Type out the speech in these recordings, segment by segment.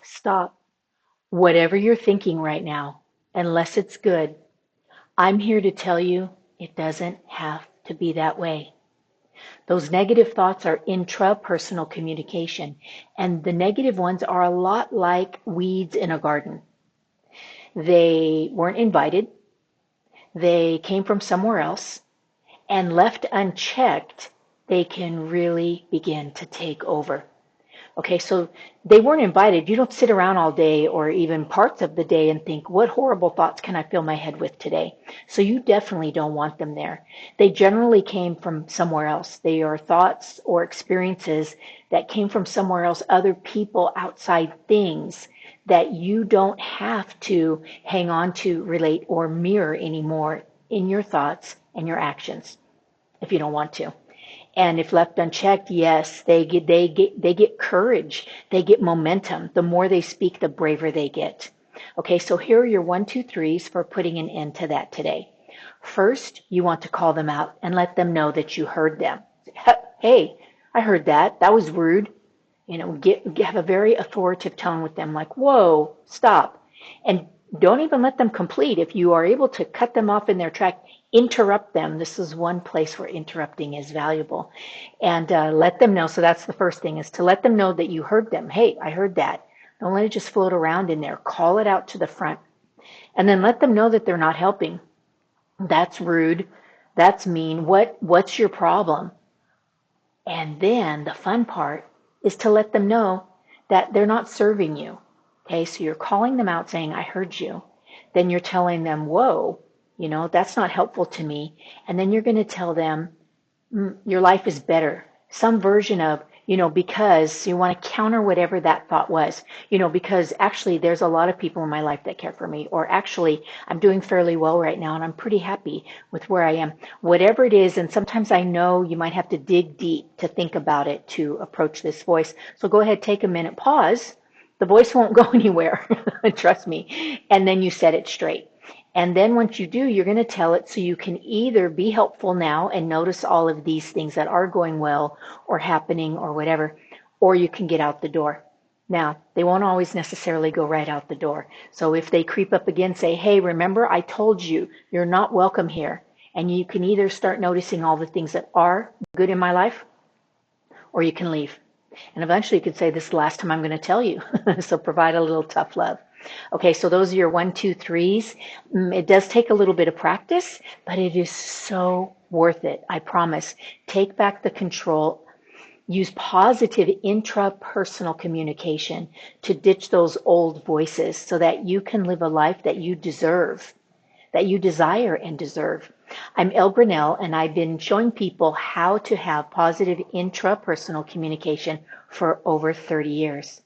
Stop. Whatever you're thinking right now, unless it's good, I'm here to tell you it doesn't have to be that way. Those negative thoughts are intra-personal communication, and the negative ones are a lot like weeds in a garden. They weren't invited, they came from somewhere else, and left unchecked, they can really begin to take over. Okay, so they weren't invited. You don't sit around all day or even parts of the day and think, what horrible thoughts can I fill my head with today? So you definitely don't want them there. They generally came from somewhere else. They are thoughts or experiences that came from somewhere else, other people, outside things that you don't have to hang on to, relate, or mirror anymore in your thoughts and your actions if you don't want to. And if left unchecked, yes, they get courage. They get momentum. The more they speak, the braver they get. Okay, so here are your 1, 2, 3s for putting an end to that today. First, you want to call them out and let them know that you heard them. Hey, I heard that. That was rude. Have a very authoritative tone with them, like, whoa, stop. And don't even let them complete. If you are able to cut them off in their track, interrupt them. This is one place where interrupting is valuable. And let them know. So that's the first thing, is to let them know that you heard them. Hey, I heard that. Don't let it just float around in there. Call it out to the front. And then let them know that they're not helping. That's rude. That's mean. What's your problem? And then the fun part is to let them know that they're not serving you. Okay, so you're calling them out saying, I heard you. Then you're telling them, whoa, that's not helpful to me. And then you're going to tell them, your life is better. Some version of, because you want to counter whatever that thought was, because actually there's a lot of people in my life that care for me, or actually I'm doing fairly well right now and I'm pretty happy with where I am. Whatever it is, and sometimes I know you might have to dig deep to think about it to approach this voice. So go ahead, take a minute, pause. The voice won't go anywhere, trust me. And then you set it straight. And then once you do, you're going to tell it so you can either be helpful now and notice all of these things that are going well or happening or whatever, or you can get out the door. Now, they won't always necessarily go right out the door. So if they creep up again, say, hey, remember I told you you're not welcome here. And you can either start noticing all the things that are good in my life, or you can leave. And eventually you could say, this is the last time I'm going to tell you. So provide a little tough love. Okay, so those are your 1, 2, 3s. It does take a little bit of practice, but it is so worth it. I promise. Take back the control. Use positive intrapersonal communication to ditch those old voices so that you can live a life that you deserve, that you desire and deserve. I'm Ell Graniel, and I've been showing people how to have positive intrapersonal communication for over 30 years.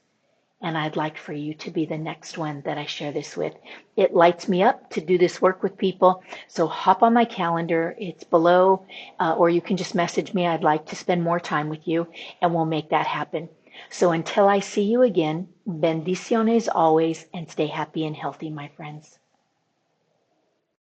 And I'd like for you to be the next one that I share this with. It lights me up to do this work with people. So hop on my calendar. It's below, or you can just message me. I'd like to spend more time with you, and we'll make that happen. So until I see you again, bendiciones always, and stay happy and healthy, my friends.